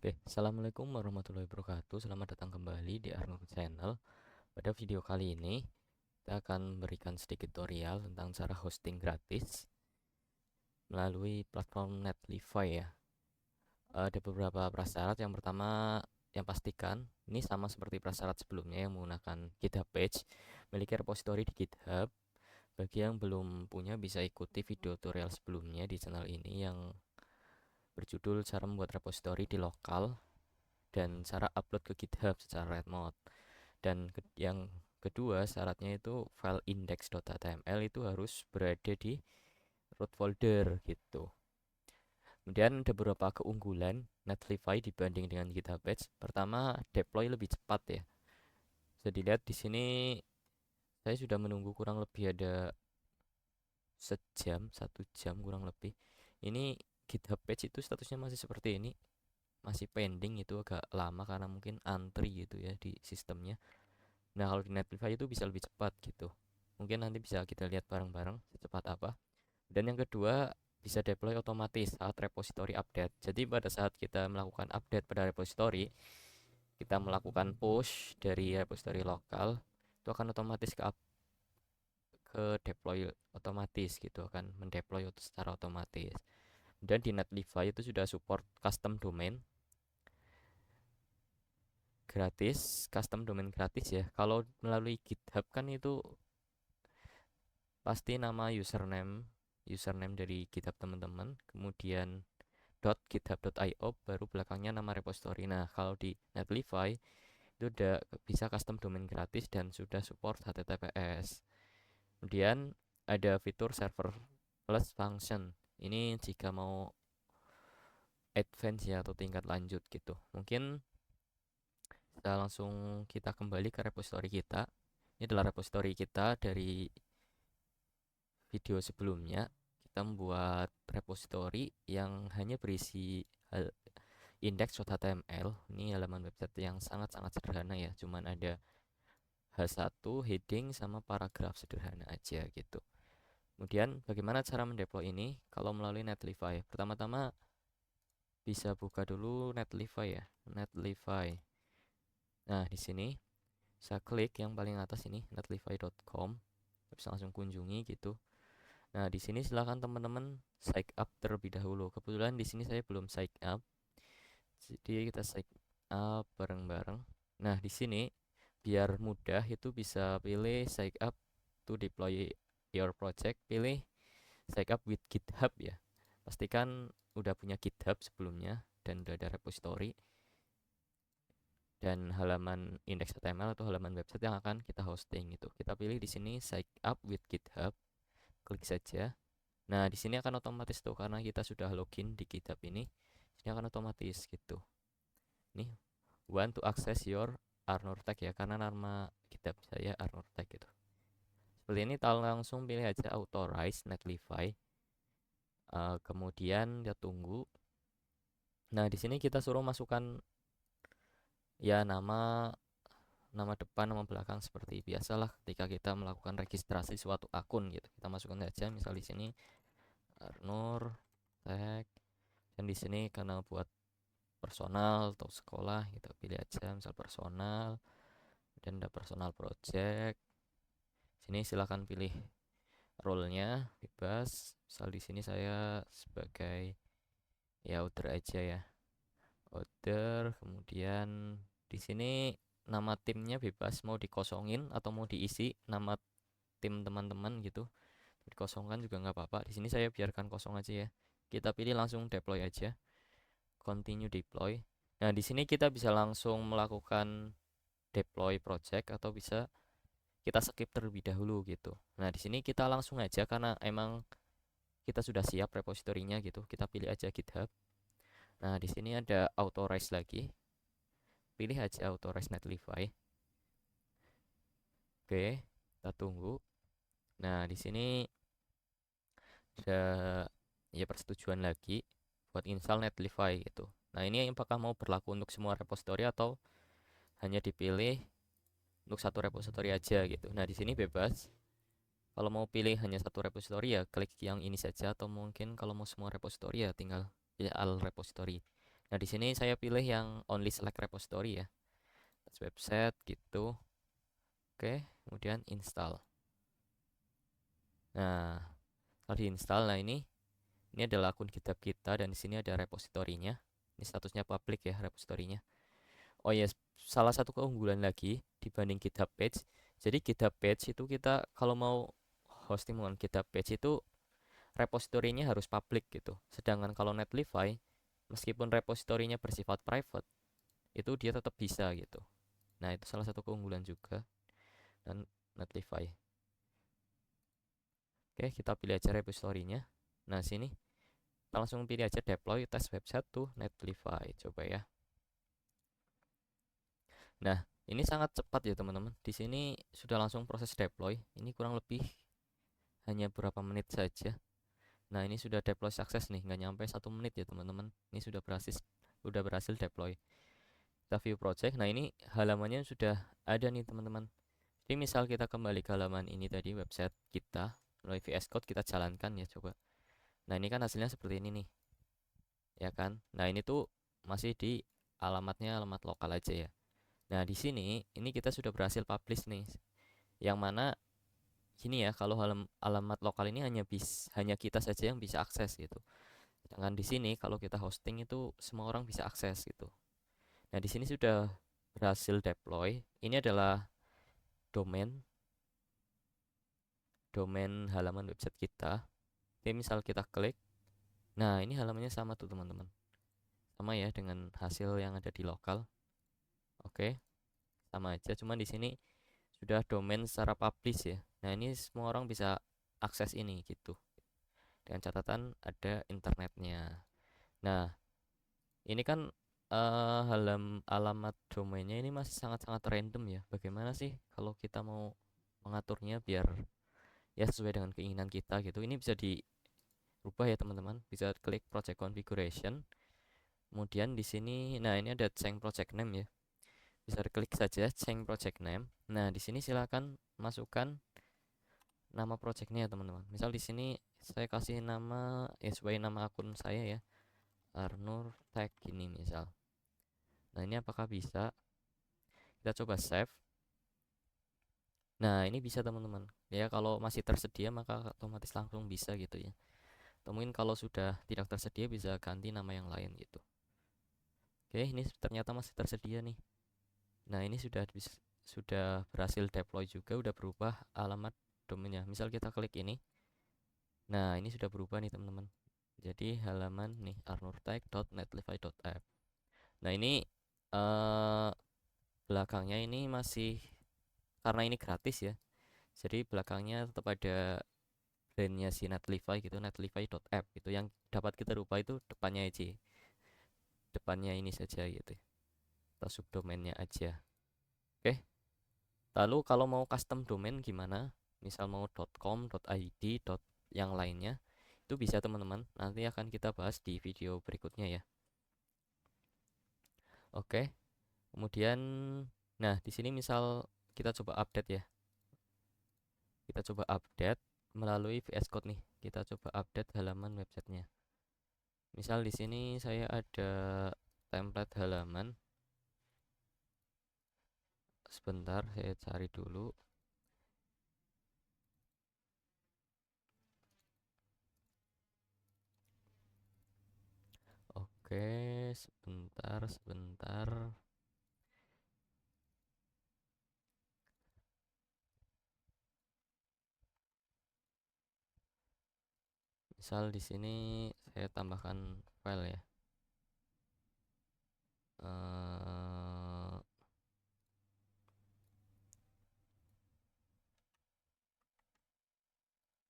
Oke, Assalamualaikum warahmatullahi wabarakatuh. Selamat datang kembali di Arnold Channel. Pada video kali ini, kita akan memberikan sedikit tutorial tentang cara hosting gratis melalui platform Netlify ya. Ada beberapa prasyarat. Yang pertama, yang pastikan ini sama seperti prasyarat sebelumnya yang menggunakan GitHub Page, memiliki repository di GitHub. Bagi yang belum punya, bisa ikuti video tutorial sebelumnya di channel ini yang berjudul cara membuat repository di lokal dan cara upload ke GitHub secara remote mode. Dan yang kedua syaratnya itu file index.html itu harus berada di root folder gitu. Kemudian ada beberapa keunggulan Netlify dibanding dengan GitHub Page. Pertama, deploy lebih cepat ya. Bisa dilihat di sini saya sudah menunggu kurang lebih ada sejam, 1 jam kurang lebih. Ini GitHub Page itu statusnya masih seperti ini, masih pending, itu agak lama karena mungkin antri gitu ya di sistemnya. Nah, kalau di Netlify itu bisa lebih cepat gitu. Mungkin nanti bisa kita lihat bareng-bareng secepat apa. Dan yang kedua, bisa deploy otomatis saat repository update. Jadi pada saat kita melakukan update pada repository, kita melakukan push dari repository lokal, itu akan otomatis ke deploy otomatis gitu, akan mendeploy secara otomatis. Dan di Netlify itu sudah support custom domain gratis, custom domain gratis ya. Kalau melalui GitHub kan itu pasti nama username dari GitHub teman-teman, kemudian .github.io, baru belakangnya nama repository. Nah, kalau di Netlify itu udah bisa custom domain gratis dan sudah support HTTPS. Kemudian ada fitur serverless function. Ini jika mau advance ya, atau tingkat lanjut gitu. Mungkin kita kembali ke repository kita. Ini adalah repository kita dari video sebelumnya. Kita membuat repository yang hanya berisi index.html. Ini halaman website yang sangat-sangat sederhana ya, cuman ada H1, heading, sama paragraf sederhana aja gitu. Kemudian bagaimana cara mendeploy ini? Kalau melalui Netlify, pertama-tama bisa buka dulu Netlify ya, Netlify. Nah, di sini saya klik yang paling atas ini, netlify.com. Bisa langsung kunjungi gitu. Nah, di sini silakan teman-teman sign up terlebih dahulu. Kebetulan di sini saya belum sign up, jadi kita sign up bareng-bareng. Nah, di sini biar mudah itu bisa pilih sign up to deploy your project, pilih sign up with GitHub ya. Pastikan udah punya GitHub sebelumnya dan udah ada repository dan halaman index.html atau halaman website yang akan kita hosting gitu. Kita pilih di sini sign up with GitHub, klik saja. Nah, di sini akan otomatis tuh karena kita sudah login di GitHub ini. Ini akan otomatis gitu. Nih, want to access your Arnold Tag ya, karena nama GitHub saya Arnold Tag gitu. Seperti ini, langsung pilih aja authorize Netlify. Kemudian kita tunggu. Nah, di sini kita suruh masukkan ya nama depan, nama belakang seperti biasalah ketika kita melakukan registrasi suatu akun gitu. Kita masukkan saja, misal di sini Arnold Tag, dan di sini karena buat personal atau sekolah kita pilih aja misal personal, dan ada personal project. Sini silahkan pilih role-nya bebas. Misal di sini saya sebagai ya author aja ya, author. Kemudian di sini nama timnya bebas, mau dikosongin atau mau diisi nama tim teman-teman gitu. Dikosongkan juga nggak apa-apa. Di sini saya biarkan kosong aja ya. Kita pilih langsung deploy aja, continue deploy. Nah, di sini kita bisa langsung melakukan deploy project atau bisa kita skip terlebih dahulu gitu. Nah, di sini kita langsung aja karena emang kita sudah siap repositorinya gitu. Kita pilih aja GitHub. Nah, di sini ada authorize lagi. Pilih aja authorize Netlify. Oke, kita tunggu. Nah, di sini ada ya persetujuan lagi buat install Netlify gitu. Nah, ini apakah mau berlaku untuk semua repository atau hanya dipilih untuk satu repository aja gitu. Nah, di sini bebas. Kalau mau pilih hanya satu repository ya klik yang ini saja, atau mungkin kalau mau semua repository ya tinggal pilih all repository. Nah, di sini saya pilih yang only select repository ya. Test website gitu. Oke, kemudian install. Nah, kalau diinstal, nah ini adalah akun GitHub kita dan di sini ada repositorinya. Ini statusnya public ya repositorinya. Oh yes, salah satu keunggulan lagi dibanding GitHub Page. Jadi GitHub Page itu kita kalau mau hosting dengan GitHub Page itu repositorinya harus public gitu. Sedangkan kalau Netlify, meskipun repositorinya bersifat private, itu dia tetap bisa gitu. Nah, itu salah satu keunggulan juga dan Netlify. Oke, kita pilih aja repositorinya. Nah, sini kita langsung pilih aja deploy test website to Netlify. Coba ya. Nah, ini sangat cepat ya teman-teman. Di sini sudah langsung proses deploy. Ini kurang lebih hanya beberapa menit saja. Nah, ini sudah deploy sukses nih, nggak nyampe 1 menit ya teman-teman. Ini sudah berhasil deploy. Kita view project. Nah, ini halamannya sudah ada nih teman-teman. Jadi misal kita kembali ke halaman ini tadi, website kita melalui VS Code kita jalankan ya coba. Nah, ini kan hasilnya seperti ini nih, ya kan? Nah, ini tuh masih di alamat lokal aja ya. Nah, di sini ini kita sudah berhasil publish nih. Yang mana gini ya, kalau alamat lokal ini hanya kita saja yang bisa akses gitu. Sedangkan di sini kalau kita hosting itu semua orang bisa akses gitu. Nah, di sini sudah berhasil deploy. Ini adalah domain halaman website kita. Oke, misal kita klik. Nah, ini halamannya sama tuh teman-teman. Sama ya dengan hasil yang ada di lokal. Oke, sama aja. Cuman di sini sudah domain secara publish ya. Nah, ini semua orang bisa akses ini gitu. Dengan catatan ada internetnya. Nah, ini kan alamat domainnya ini masih sangat-sangat random ya. Bagaimana sih kalau kita mau mengaturnya biar ya sesuai dengan keinginan kita gitu. Ini bisa dirubah ya teman-teman. Bisa klik project configuration. Kemudian di sini, nah ini ada change project name ya. Bisa klik saja change project name. Nah, di sini silakan masukkan nama projectnya ya teman-teman. Misal di sini saya kasih nama ya sesuai nama akun saya ya. Arnur Tech ini misal. Nah, ini apakah bisa? Kita coba save. Nah, ini bisa teman-teman. Ya, kalau masih tersedia maka otomatis langsung bisa gitu ya. Temuin kalau sudah tidak tersedia bisa ganti nama yang lain gitu. Oke, ini ternyata masih tersedia nih. Nah, ini sudah berhasil deploy juga, udah berubah alamat domainnya. Misal kita klik ini. Nah, ini sudah berubah nih teman-teman. Jadi halaman nih arnurtech.netlify.app. Nah, ini belakangnya ini masih karena ini gratis ya. Jadi belakangnya tetap ada brandnya si Netlify gitu, netlify.app itu yang dapat kita rubah itu depannya aja. Depannya ini saja gitu. Atau subdomainnya aja. Oke. Lalu kalau mau custom domain gimana? Misal mau .com, .id, yang lainnya itu bisa teman-teman. Nanti akan kita bahas di video berikutnya ya. Oke. Kemudian nah, di sini misal kita coba update ya. Kita coba update melalui VS Code nih. Kita coba update halaman websitenya. Misal di sini saya ada template halaman. Sebentar, saya cari dulu. Oke, sebentar. Misal di sini saya tambahkan file ya.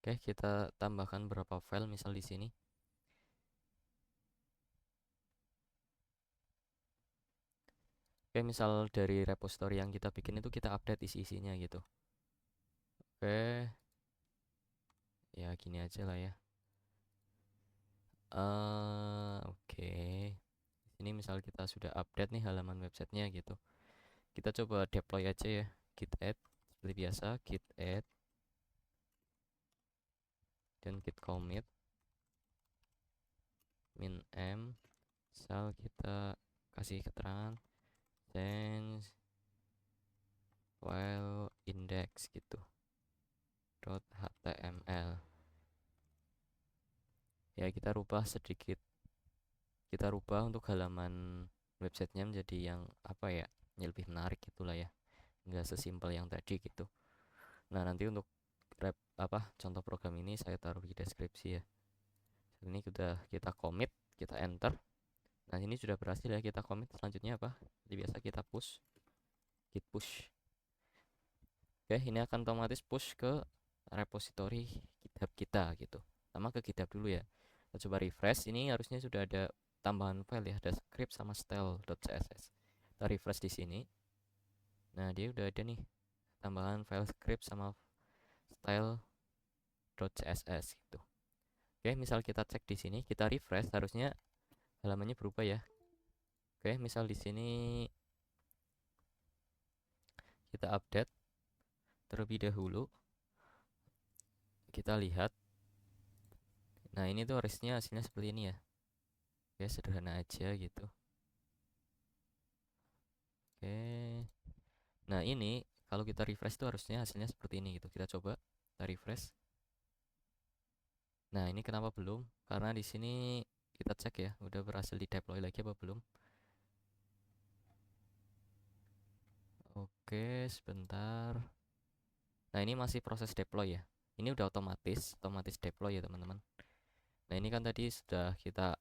Oke, kita tambahkan berapa file misal di sini. Oke, misal dari repository yang kita bikin itu kita update isi-isinya gitu. Oke, ya gini aja lah ya. Oke. Ini misal kita sudah update nih halaman websitenya gitu. Kita coba deploy aja ya. Git add seperti biasa, git add dan git commit min m Misal kita kasih keterangan change file index gitu .html. Ya, kita rubah sedikit, kita rubah untuk halaman websitenya menjadi yang apa ya, lebih menarik gitulah ya, nggak sesimpel yang tadi gitu. Nah, nanti untuk contoh program ini saya taruh di deskripsi ya. Ini sudah kita commit, kita enter. Nah, ini sudah berhasil ya, kita commit. Selanjutnya apa? Seperti biasa kita push, git push. Oke, ini akan otomatis push ke repository GitHub kita gitu. Sama ke GitHub dulu ya. Kita coba refresh, ini harusnya sudah ada tambahan file ya, ada script sama style.css. Kita refresh di sini. Nah, dia udah ada nih tambahan file script sama style.css gitu. Oke, misal kita cek di sini, kita refresh, harusnya halamannya berubah ya. Oke, misal di sini kita update terlebih dahulu. Kita lihat. Nah, ini tuh harusnya hasilnya seperti ini ya. Oke, sederhana aja gitu. Oke. Nah, ini kalau kita refresh tuh harusnya hasilnya seperti ini gitu. Kita coba, kita refresh. Nah, ini kenapa belum? Karena di sini kita cek ya, udah berhasil di deploy lagi apa belum? Oke, sebentar. Nah, ini masih proses deploy ya. Ini udah otomatis deploy ya, teman-teman. Nah, ini kan tadi sudah kita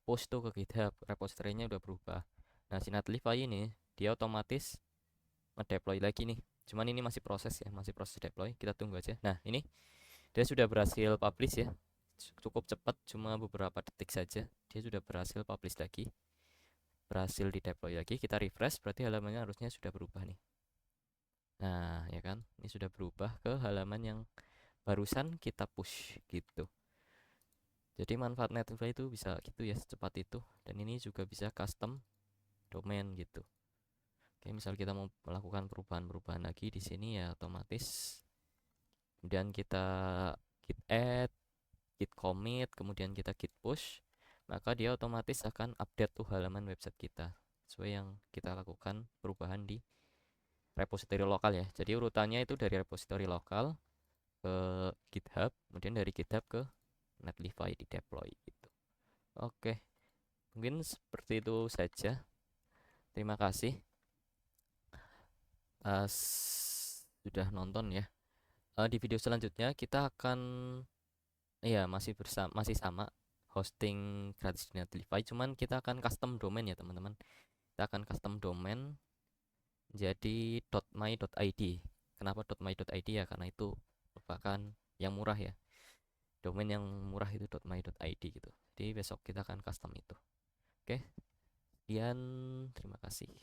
push tuh ke GitHub, repository-nya udah berubah. Nah, si Netlify ini dia otomatis ngedeploy lagi nih. Cuman ini masih proses ya, masih proses deploy. Kita tunggu aja. Nah, ini dia sudah berhasil publish ya. Cukup cepat, cuma beberapa detik saja. Dia sudah berhasil publish lagi. Berhasil di deploy lagi. Kita refresh, berarti halamannya harusnya sudah berubah nih. Nah, ya kan? Ini sudah berubah ke halaman yang barusan kita push gitu. Jadi manfaat Netlify itu bisa gitu ya, secepat itu. Dan ini juga bisa custom domain gitu. Oke, misal kita mau melakukan perubahan-perubahan lagi di sini ya otomatis. Kemudian kita git add, git commit, kemudian kita git push, maka dia otomatis akan update tuh halaman website kita sesuai yang kita lakukan perubahan di repository lokal ya. Jadi urutannya itu dari repository lokal ke GitHub, kemudian dari GitHub ke Netlify di deploy gitu. Oke, mungkin seperti itu saja. Terima kasih sudah nonton ya. Di video selanjutnya kita akan masih sama hosting gratis di Netlify, cuman kita akan custom domain ya teman-teman. Kita akan custom domain jadi .my.id. Kenapa .my.id ya? Karena itu merupakan yang murah ya. Domain yang murah itu .my.id gitu. Jadi besok kita akan custom itu. Oke. Sekian, terima kasih.